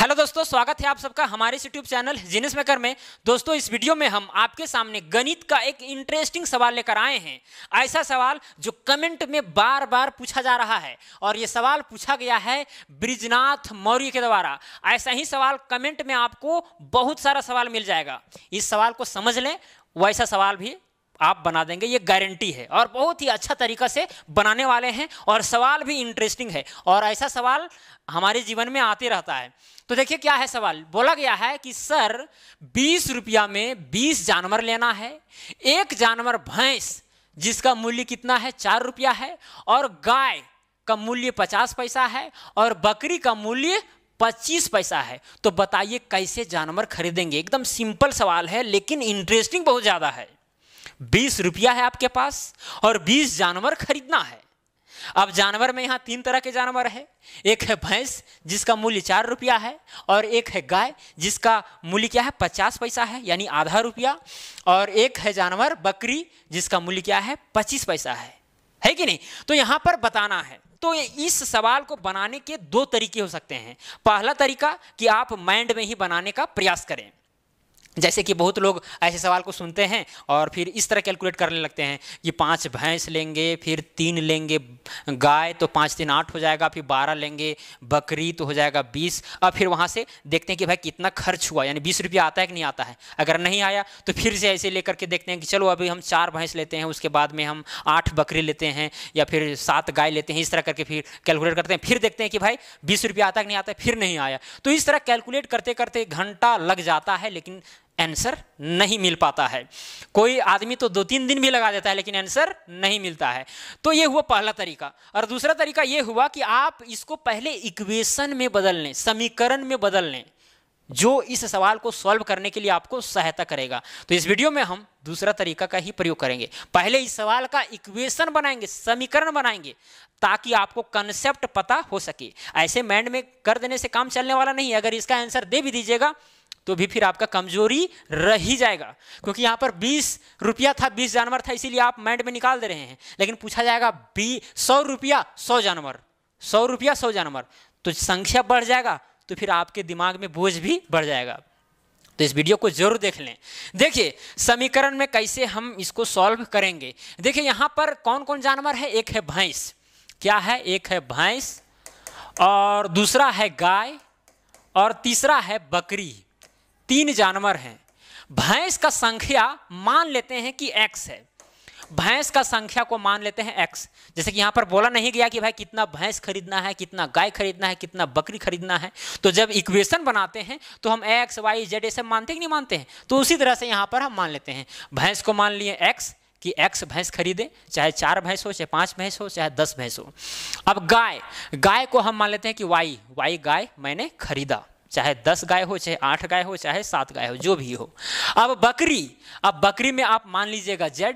Hello दोस्तों, स्वागत है आप सबका हमारे इस यूट्यूब चैनल जीनियस मेकर में। दोस्तों, इस वीडियो में हम आपके सामने गणित का एक इंटरेस्टिंग सवाल लेकर आए हैं। ऐसा सवाल जो कमेंट में बार बार पूछा जा रहा है और ये सवाल पूछा गया है बृजनाथ मौर्य के द्वारा। ऐसा ही सवाल कमेंट में आपको बहुत सारा सवाल मिल जाएगा। इस सवाल को समझ लें, वैसा सवाल भी आप बना देंगे, ये गारंटी है। और बहुत ही अच्छा तरीका से बनाने वाले हैं और सवाल भी इंटरेस्टिंग है और ऐसा सवाल हमारे जीवन में आते रहता है। तो देखिए क्या है सवाल। बोला गया है कि सर 20 रुपया में 20 जानवर लेना है। एक जानवर भैंस जिसका मूल्य कितना है 4 रुपया है, और गाय का मूल्य 50 पैसा है, और बकरी का मूल्य 25 पैसा है। तो बताइए कैसे जानवर खरीदेंगे। एकदम सिंपल सवाल है लेकिन इंटरेस्टिंग बहुत ज़्यादा है। 20 रुपया है आपके पास और 20 जानवर खरीदना है। अब जानवर में यहाँ 3 तरह के जानवर है। एक है भैंस जिसका मूल्य 4 रुपया है, और एक है गाय जिसका मूल्य क्या है 50 पैसा है यानी आधा रुपया, और एक है जानवर बकरी जिसका मूल्य क्या है 25 पैसा है कि नहीं। तो यहाँ पर बताना है। तो इस सवाल को बनाने के 2 तरीके हो सकते हैं। पहला तरीका कि आप माइंड में ही बनाने का प्रयास करें। जैसे कि बहुत लोग ऐसे सवाल को सुनते हैं और फिर इस तरह कैलकुलेट करने लगते हैं कि 5 भैंस लेंगे, फिर 3 लेंगे गाय तो 5 3 8 हो जाएगा, फिर 12 लेंगे बकरी तो हो जाएगा 20। अब फिर वहाँ से देखते हैं कि भाई कितना खर्च हुआ, यानी 20 रुपया आता है कि नहीं आता है। अगर नहीं आया तो फिर से ऐसे लेकर के देखते हैं कि चलो अभी हम 4 भैंस लेते हैं, उसके बाद में हम 8 बकरी लेते हैं या फिर 7 गाय लेते हैं। इस तरह करके फिर कैलकुलेट करते हैं, फिर देखते हैं कि भाई 20 रुपया आता है कि नहीं आता है, फिर नहीं आया। तो इस तरह कैलकुलेट करते करते घंटा लग जाता है लेकिन आंसर नहीं मिल पाता है। कोई आदमी तो 2-3 दिन भी लगा देता है लेकिन आंसर नहीं मिलता है। तो ये हुआ पहला तरीका। और दूसरा तरीका ये हुआ कि आप इसको पहले इक्वेशन में बदल लें, समीकरण में बदल लें, जो इस सवाल को सॉल्व करने के लिए आपको सहायता करेगा। तो इस वीडियो में हम दूसरा तरीका का ही प्रयोग करेंगे। पहले इस सवाल का इक्वेशन बनाएंगे, समीकरण बनाएंगे, ताकि आपको कंसेप्ट पता हो सके। ऐसे माइंड में कर देने से काम चलने वाला नहीं। अगर इसका आंसर दे भी दीजिएगा तो भी फिर आपका कमजोरी रह ही जाएगा, क्योंकि यहाँ पर 20 रुपया था, 20 जानवर था, इसीलिए आप माइंड में निकाल दे रहे हैं। लेकिन पूछा जाएगा 100 रुपया 100 जानवर, 100 रुपया 100 जानवर, तो संख्या बढ़ जाएगा, तो फिर आपके दिमाग में बोझ भी बढ़ जाएगा। तो इस वीडियो को जरूर देख लें। देखिए समीकरण में कैसे हम इसको सॉल्व करेंगे। देखिए यहाँ पर कौन कौन जानवर है। एक है भैंस, क्या है, एक है भैंस, और दूसरा है गाय, और तीसरा है बकरी। 3 जानवर हैं। भैंस का संख्या मान लेते हैं कि x है। भैंस का संख्या को मान लेते हैं x। जैसे कि यहाँ पर बोला नहीं गया कि भाई कितना भैंस खरीदना है, कितना गाय खरीदना है, कितना बकरी खरीदना है। तो जब इक्वेशन बनाते हैं तो हम x y z ऐसे मानते कि नहीं मानते हैं। तो उसी तरह से यहाँ पर हम मान लेते हैं। भैंस को मान लिए x कि x भैंस खरीदे, चाहे 4 भैंस हो, चाहे 5 भैंस हो, चाहे 10 भैंस हो। अब गाय को हम मान लेते हैं कि y गाय मैंने खरीदा, चाहे 10 गाय हो, चाहे 8 गाय हो, चाहे 7 गाय हो, जो भी हो। अब बकरी में आप मान लीजिएगा z।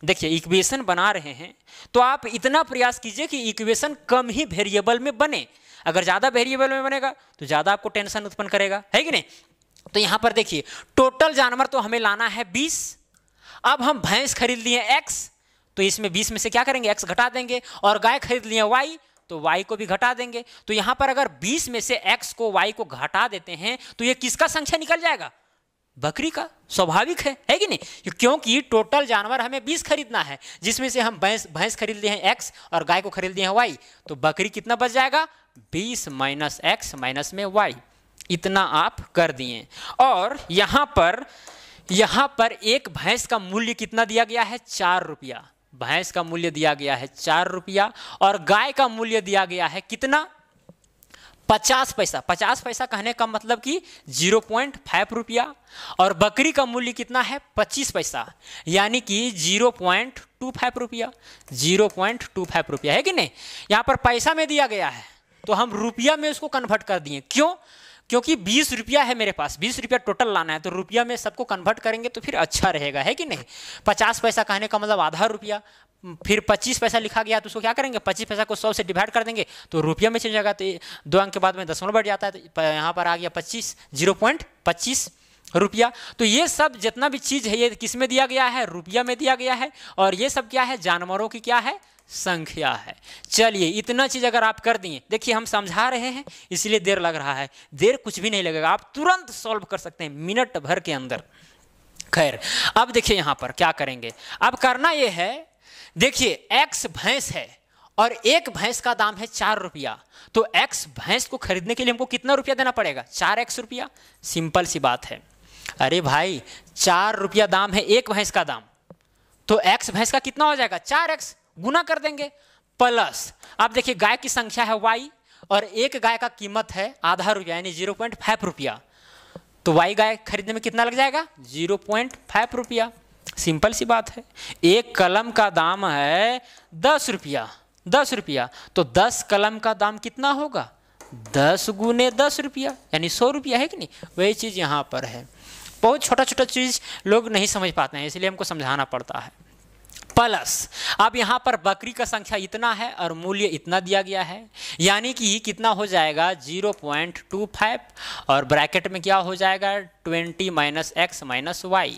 देखिए इक्वेशन बना रहे हैं तो आप इतना प्रयास कीजिए कि इक्वेशन कम ही वेरिएबल में बने। अगर ज़्यादा वेरिएबल में बनेगा तो ज़्यादा आपको टेंशन उत्पन्न करेगा, है कि नहीं। तो यहाँ पर देखिए टोटल जानवर तो हमें लाना है 20। अब हम भैंस खरीद लिए x, तो इसमें 20 में से क्या करेंगे, x घटा देंगे, और गाय खरीद लिए y, तो y को भी घटा देंगे। तो यहां पर अगर 20 में से x को y को घटा देते हैं तो ये किसका संख्या निकल जाएगा, बकरी का। स्वाभाविक है कि नहीं, क्योंकि टोटल जानवर हमें 20 खरीदना है, जिसमें से हम भैंस खरीद लिए हैं x और गाय को खरीद लिए हैं y। तो बकरी कितना बच जाएगा, 20 माइनस x माइनस में y। इतना आप कर दिए। और यहां पर एक भैंस का मूल्य कितना दिया गया है, 4 रुपया। भैंस का मूल्य दिया गया है 4 रुपया, और गाय का मूल्य दिया गया है कितना, 50 पैसा। 50 पैसा कहने का मतलब कि 0.5 रुपया, और बकरी का मूल्य कितना है 25 पैसा, यानी कि 0.25 रुपया। 0.25 रुपया, है कि नहीं। यहाँ पर पैसा में दिया गया है तो हम रुपया में उसको कन्वर्ट कर दिए। क्यों, क्योंकि 20 रुपया है मेरे पास, 20 रुपया टोटल लाना है, तो रुपया में सबको कन्वर्ट करेंगे तो फिर अच्छा रहेगा, है कि नहीं। 50 पैसा कहने का मतलब आधा रुपया, फिर 25 पैसा लिखा गया तो उसको क्या करेंगे, 25 पैसा को 100 से डिवाइड कर देंगे तो रुपया में चल जाएगा। तो 2 अंक के बाद में दशमलव बढ़ जाता है, तो यहाँ पर आ गया 25, 0.25 रुपया। तो ये सब जितना भी चीज़ है ये किस में दिया गया है, रुपया में दिया गया है। और ये सब क्या है, जानवरों की क्या है, संख्या है। चलिए इतना चीज अगर आप कर दिए, देखिए हम समझा रहे हैं इसलिए देर लग रहा है, देर कुछ भी नहीं लगेगा, आप तुरंत सॉल्व कर सकते हैं मिनट भर के अंदर। खैर अब देखिए यहां पर क्या करेंगे, अब करना यह है, देखिए x भैंस है और एक भैंस का दाम है 4 रुपया, तो x भैंस को खरीदने के लिए हमको कितना रुपया देना पड़ेगा, 4x रुपया। सिंपल सी बात है। अरे भाई 4 रुपया दाम है एक भैंस का दाम, तो x भैंस का कितना हो जाएगा, 4x, गुना कर देंगे प्लस, अब देखिए गाय की संख्या है y और एक गाय का कीमत है आधा रुपया यानी 0.5 रुपया, तो y गाय खरीदने में कितना लग जाएगा, 0.5 रुपया। सिंपल सी बात है। एक कलम का दाम है 10 रुपया, 10 रुपया, तो 10 कलम का दाम कितना होगा, 10 गुने 10 रुपया यानी 100 रुपया, है कि नहीं। वही चीज़ यहाँ पर है। बहुत छोटा छोटा चीज़ लोग नहीं समझ पाते हैं, इसलिए हमको समझाना पड़ता है। प्लस अब यहाँ पर बकरी का संख्या इतना है और मूल्य इतना दिया गया है, यानी कि कितना हो जाएगा 0.25 और ब्रैकेट में क्या हो जाएगा 20 - x - y,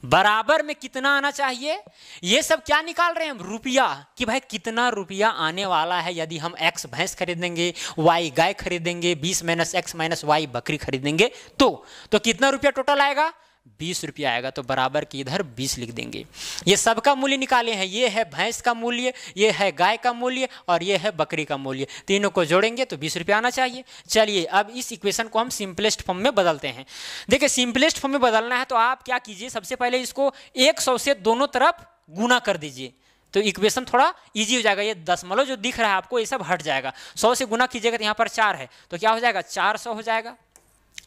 बराबर में कितना आना चाहिए। ये सब क्या निकाल रहे हैं हम, रुपया, कि भाई कितना रुपया आने वाला है यदि हम x भैंस खरीदेंगे, y गाय खरीदेंगे, 20 - x - y बकरी खरीदेंगे, तो कितना रुपया टोटल आएगा, 20 रुपया आएगा। तो बराबर की इधर 20 लिख देंगे। ये सबका मूल्य निकाले हैं, ये है भैंस का मूल्य, ये है गाय का मूल्य और ये है बकरी का मूल्य, तीनों को जोड़ेंगे तो 20 रुपया आना चाहिए। चलिए अब इस इक्वेशन को हम सिंपलेस्ट फॉर्म में बदलते हैं। देखिए सिंपलेस्ट फॉर्म में बदलना है तो आप क्या कीजिए, सबसे पहले इसको 100 से दोनों तरफ गुना कर दीजिए, तो इक्वेशन थोड़ा इजी हो जाएगा। ये दशमलव जो दिख रहा है आपको ये सब हट जाएगा। 100 से गुना कीजिएगा तो यहाँ पर 4 है, तो क्या हो जाएगा 400 हो जाएगा।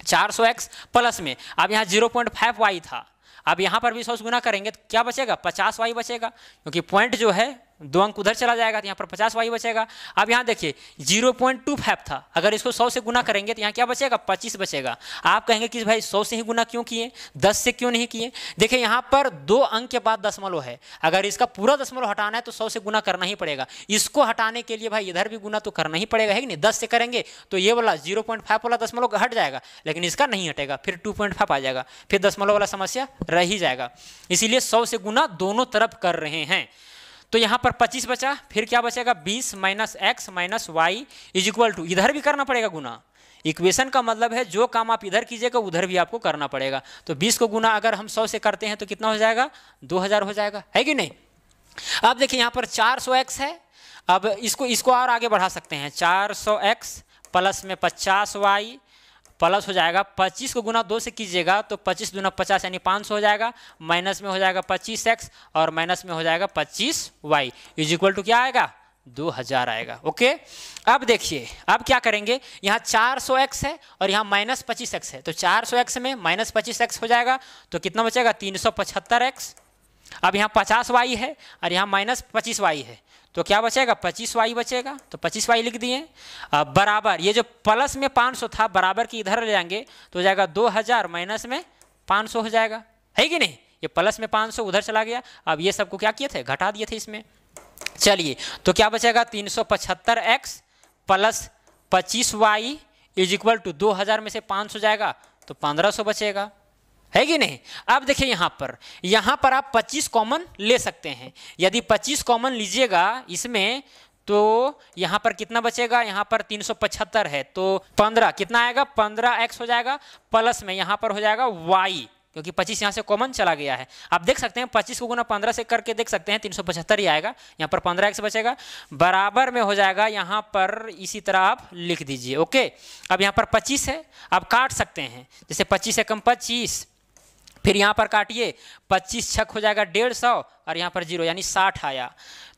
400x प्लस में अब यहाँ 0.5y था, अब यहाँ पर भी 100 से गुना करेंगे तो क्या बचेगा 50y बचेगा, क्योंकि पॉइंट जो है 2 अंक उधर चला जाएगा तो यहाँ पर 50y बचेगा। अब यहाँ देखिए 0.25 था, अगर इसको 100 से गुना करेंगे तो यहाँ क्या बचेगा 25 बचेगा। आप कहेंगे कि भाई 100 से ही गुना क्यों किए, 10 से क्यों नहीं किए। देखिए यहाँ पर 2 अंक के बाद दशमलव है, अगर इसका पूरा दशमलव हटाना है तो 100 से गुना करना ही पड़ेगा। इसको हटाने के लिए भाई इधर भी गुना तो करना ही पड़ेगा, है कि नहीं। 10 से करेंगे तो ये वाला 0.5 वाला दशमलव हट जाएगा, लेकिन इसका नहीं हटेगा, फिर 2.5 आ जाएगा, फिर दशमलव वाला समस्या रह ही जाएगा। इसीलिए 100 से गुना दोनों तरफ कर रहे हैं। तो यहाँ पर 25 बचा, फिर क्या बचेगा 20 - x - y इक्वल टू, इधर भी करना पड़ेगा गुना। इक्वेशन का मतलब है जो काम आप इधर कीजिएगा उधर भी आपको करना पड़ेगा। तो 20 को गुना अगर हम 100 से करते हैं तो कितना हो जाएगा 2000 हो जाएगा, है कि नहीं। अब देखिए यहाँ पर 400x है, अब इसको और आगे बढ़ा सकते हैं। 400x प्लस में 50y प्लस हो जाएगा 25 को गुना 2 से कीजिएगा तो 25 दूना 50 यानी 500 हो जाएगा, माइनस में हो जाएगा 25x और माइनस में हो जाएगा 25y इज इक्वल टू क्या आएगा 2000 आएगा। ओके अब देखिए अब क्या करेंगे, यहाँ 400x है और यहाँ माइनस 25x है, तो 400x में माइनस 25x हो जाएगा तो कितना बचेगा 375x। अब यहाँ 50y है और यहाँ माइनस 25y है तो क्या बचेगा 25y बचेगा, तो 25y लिख दिए। अब बराबर ये जो प्लस में 500 था बराबर की इधर ले जाएंगे तो हो जाएगा 2000 माइनस में 500 हो जाएगा, है कि नहीं। ये प्लस में 500 उधर चला गया, अब ये सबको क्या किए थे घटा दिए थे इसमें। चलिए तो क्या बचेगा 375x plus 25y is equal to 2000 में से 500 जाएगा तो 1500 बचेगा, है कि नहीं। अब देखिए यहाँ पर आप 25 कॉमन ले सकते हैं। यदि 25 कॉमन लीजिएगा इसमें तो यहाँ पर कितना बचेगा, यहाँ पर 375 है तो 15 कितना आएगा 15x हो जाएगा, प्लस में यहाँ पर हो जाएगा y, क्योंकि 25 यहाँ से कॉमन चला गया है। आप देख सकते हैं 25 को गुना 15 से करके देख सकते हैं 375 ही आएगा, यहाँ पर 15x बचेगा, बराबर में हो जाएगा यहाँ पर इसी तरह आप लिख दीजिए। ओके अब यहाँ पर 25 है, आप काट सकते हैं, जैसे 25 एकम 25, फिर यहाँ पर काटिए 25 छक हो जाएगा 150 और यहाँ पर 0 यानी 60 आया।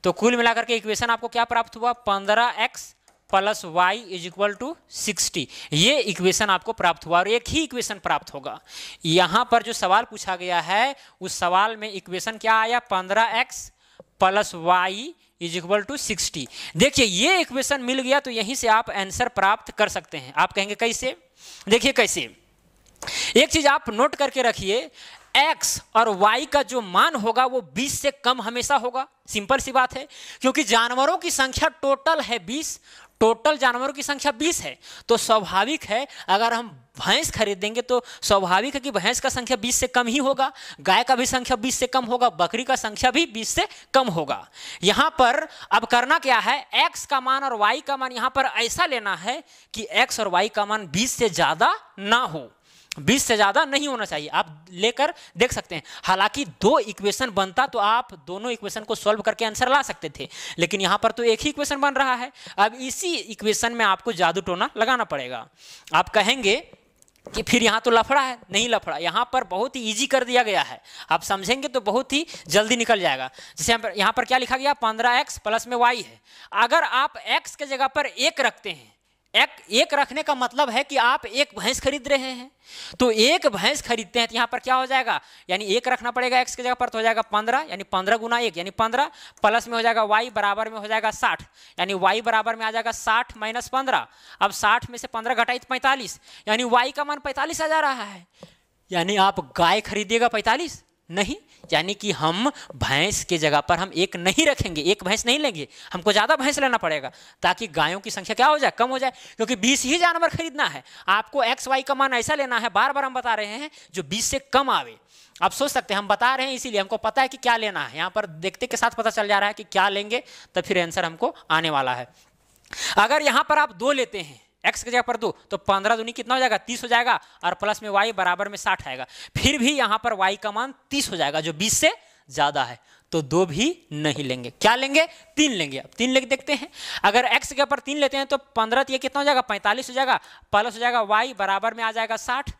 तो कुल मिलाकर के इक्वेशन आपको क्या प्राप्त हुआ 15x plus y is equal to 60। ये इक्वेशन आपको प्राप्त हुआ और एक ही इक्वेशन प्राप्त होगा। यहाँ पर जो सवाल पूछा गया है उस सवाल में इक्वेशन क्या आया 15x plus y is equal to 60। देखिए ये इक्वेशन मिल गया तो यहीं से आप आंसर प्राप्त कर सकते हैं। आप कहेंगे कैसे, देखिए कैसे, एक चीज आप नोट करके रखिए, x और y का जो मान होगा वो 20 से कम हमेशा होगा। सिंपल सी बात है, क्योंकि जानवरों की संख्या टोटल है 20, टोटल जानवरों की संख्या 20 है, तो स्वाभाविक है अगर हम भैंस खरीदेंगे तो स्वाभाविक है कि भैंस का संख्या 20 से कम ही होगा, गाय का भी संख्या 20 से कम होगा, बकरी का संख्या भी 20 से कम होगा। यहाँ पर अब करना क्या है, x का मान और y का मान यहाँ पर ऐसा लेना है कि x और y का मान 20 से ज़्यादा ना हो, 20 से ज़्यादा नहीं होना चाहिए। आप लेकर देख सकते हैं। हालांकि दो इक्वेशन बनता तो आप दोनों इक्वेशन को सॉल्व करके आंसर ला सकते थे, लेकिन यहाँ पर तो एक ही इक्वेशन बन रहा है। अब इसी इक्वेशन में आपको जादू टोना लगाना पड़ेगा। आप कहेंगे कि फिर यहाँ तो लफड़ा है, नहीं लफड़ा, यहाँ पर बहुत ही ईजी कर दिया गया है। आप समझेंगे तो बहुत ही जल्दी निकल जाएगा। जैसे यहाँ पर क्या लिखा गया, 15x प्लस में y है। अगर आप x के जगह पर 1 रखते हैं, एक रखने का मतलब है कि आप एक भैंस खरीद रहे हैं, तो एक भैंस खरीदते हैं तो यहाँ पर क्या हो जाएगा, यानी 1 रखना पड़ेगा x की जगह पर, तो हो जाएगा 15, यानी 15 गुना 1 यानी 15, प्लस में हो जाएगा y बराबर में हो जाएगा 60, यानी y बराबर में आ जाएगा 60 माइनस 15। अब 60 में से 15 घटाई तो 45, यानी y का मान 45 आ जा रहा है। यानी आप गाय खरीदिएगा 45 नहीं, यानी कि हम भैंस के जगह पर हम 1 नहीं रखेंगे, 1 भैंस नहीं लेंगे, हमको ज़्यादा भैंस लेना पड़ेगा ताकि गायों की संख्या क्या हो जाए, कम हो जाए, क्योंकि 20 ही जानवर खरीदना है। आपको x y का मान ऐसा लेना है, बार बार हम बता रहे हैं, जो 20 से कम आवे। आप सोच सकते हैं हम बता रहे हैं इसीलिए हमको पता है कि क्या लेना है, यहाँ पर देखते के साथ पता चल जा रहा है कि क्या लेंगे, तब फिर आंसर हमको आने वाला है। अगर यहाँ पर आप 2 लेते हैं, x की जगह पर 2, तो 15 दूनी कितना हो जाएगा, 30 हो जाएगा, और प्लस में y बराबर में 60 आएगा। फिर भी यहाँ पर y का मान 30 हो जाएगा, जो 20 से ज़्यादा है, तो 2 भी नहीं लेंगे। क्या लेंगे, 3 लेंगे। अब 3 लेके देखते हैं। अगर x की जगह पर 3 लेते हैं तो 15 ये कितना हो जाएगा, 45 हो जाएगा, प्लस हो जाएगा y बराबर में आ जाएगा 60।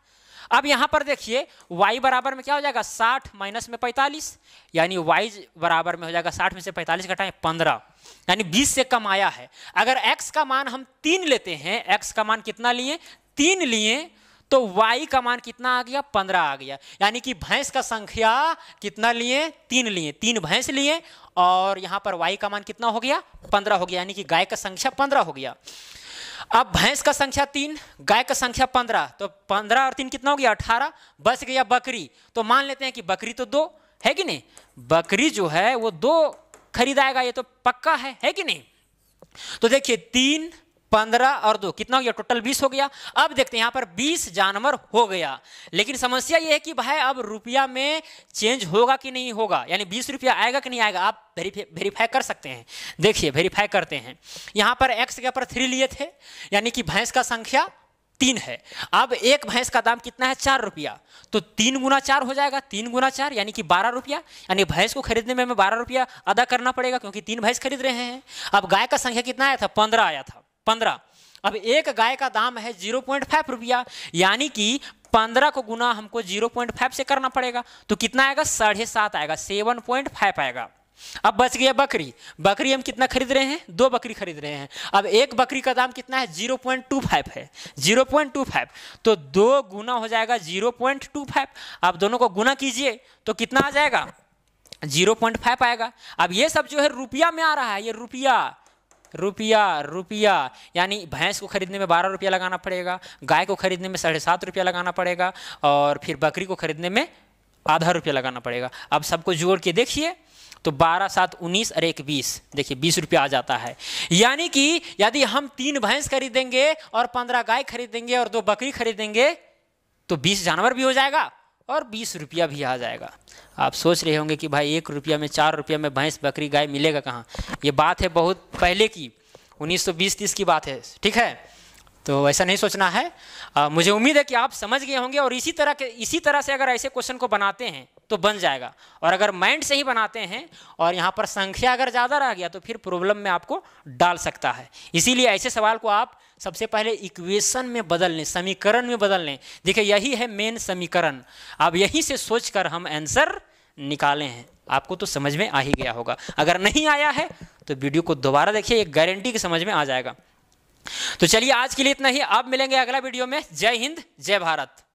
अब यहाँ पर देखिए y बराबर में क्या हो जाएगा, 60 माइनस में 45, यानी y बराबर में हो जाएगा 60 में से 45 घटाएं 15, यानी 20 से कम आया है। अगर x का मान हम 3 लेते हैं, x का मान कितना लिए, 3 लिए, तो y का मान कितना आ गया, 15 आ गया। यानी कि भैंस का संख्या कितना लिए, 3 लिए, 3 भैंस लिए, और यहाँ पर y का मान कितना हो गया, 15 हो गया, यानी कि गाय का संख्या 15 हो गया। अब भैंस का संख्या 3, गाय का संख्या 15, तो 15 और 3 कितना हो गया, 18, बच गया बकरी। तो मान लेते हैं कि बकरी तो 2 है कि नहीं, बकरी जो है वो 2 खरीदाएगा, ये तो पक्का है कि नहीं। तो देखिए 3, 15 और 2 कितना हो गया, टोटल 20 हो गया। अब देखते हैं यहाँ पर 20 जानवर हो गया, लेकिन समस्या ये है कि भाई अब रुपया में चेंज होगा कि नहीं होगा, यानी 20 रुपया आएगा कि नहीं आएगा। आप वेरीफाई कर सकते हैं। देखिए वेरीफाई करते हैं। यहाँ पर x के ऊपर 3 लिए थे, यानी कि भैंस का संख्या 3 है। अब एक भैंस का दाम कितना है, 4 रुपया, तो 3 गुना 4 हो जाएगा, 3 गुना 4 यानी कि 12 रुपया, यानी भैंस को खरीदने में हमें 12 रुपया अदा करना पड़ेगा, क्योंकि 3 भैंस खरीद रहे हैं। अब गाय का संख्या कितना आया था, 15 आया था, 15। अब एक गाय का दाम है 0.5 रुपया, यानी कि 15 को गुना हमको 0.5 से करना पड़ेगा, तो कितना आएगा, 7.5 आएगा, 7.5 आएगा। अब बच गया बकरी। बकरी हम कितना खरीद रहे हैं, 2 बकरी खरीद रहे हैं। अब एक बकरी का दाम कितना है, 0.25 है, 0.25, तो 2 गुना हो जाएगा 0.25। अब दोनों को गुना कीजिए तो कितना आ जाएगा, 0.5 आएगा। अब ये सब जो है रुपया में आ रहा है, ये रुपया, यानी भैंस को खरीदने में 12 रुपया लगाना पड़ेगा, गाय को खरीदने में 7.5 रुपया लगाना पड़ेगा, और फिर बकरी को खरीदने में आधा रुपया लगाना पड़ेगा। अब सबको जोड़ के देखिए तो 12 7 19 और 1 20, देखिए 20 रुपया आ जाता है। यानी कि यदि हम 3 भैंस खरीदेंगे और 15 गाय खरीदेंगे और 2 बकरी खरीदेंगे तो 20 जानवर भी हो जाएगा और 20 रुपया भी आ जाएगा। आप सोच रहे होंगे कि भाई 1 रुपया में 4 रुपया में भैंस बकरी गाय मिलेगा कहाँ, ये बात है बहुत पहले की, 1920-30 की बात है, ठीक है। तो ऐसा नहीं सोचना है। मुझे उम्मीद है कि आप समझ गए होंगे, और इसी तरह से अगर ऐसे क्वेश्चन को बनाते हैं तो बन जाएगा, और अगर माइंड से ही बनाते हैं और यहाँ पर संख्या अगर ज़्यादा रह गया तो फिर प्रॉब्लम में आपको डाल सकता है। इसीलिए ऐसे सवाल को आप सबसे पहले इक्वेशन में बदल लें, समीकरण में बदल लें। देखिए यही है मेन समीकरण, अब यहीं से सोचकर हम आंसर निकाले हैं। आपको तो समझ में आ ही गया होगा, अगर नहीं आया है तो वीडियो को दोबारा देखिए, एक गारंटी की समझ में आ जाएगा। तो चलिए आज के लिए इतना ही, अब मिलेंगे अगला वीडियो में। जय हिंद, जय भारत।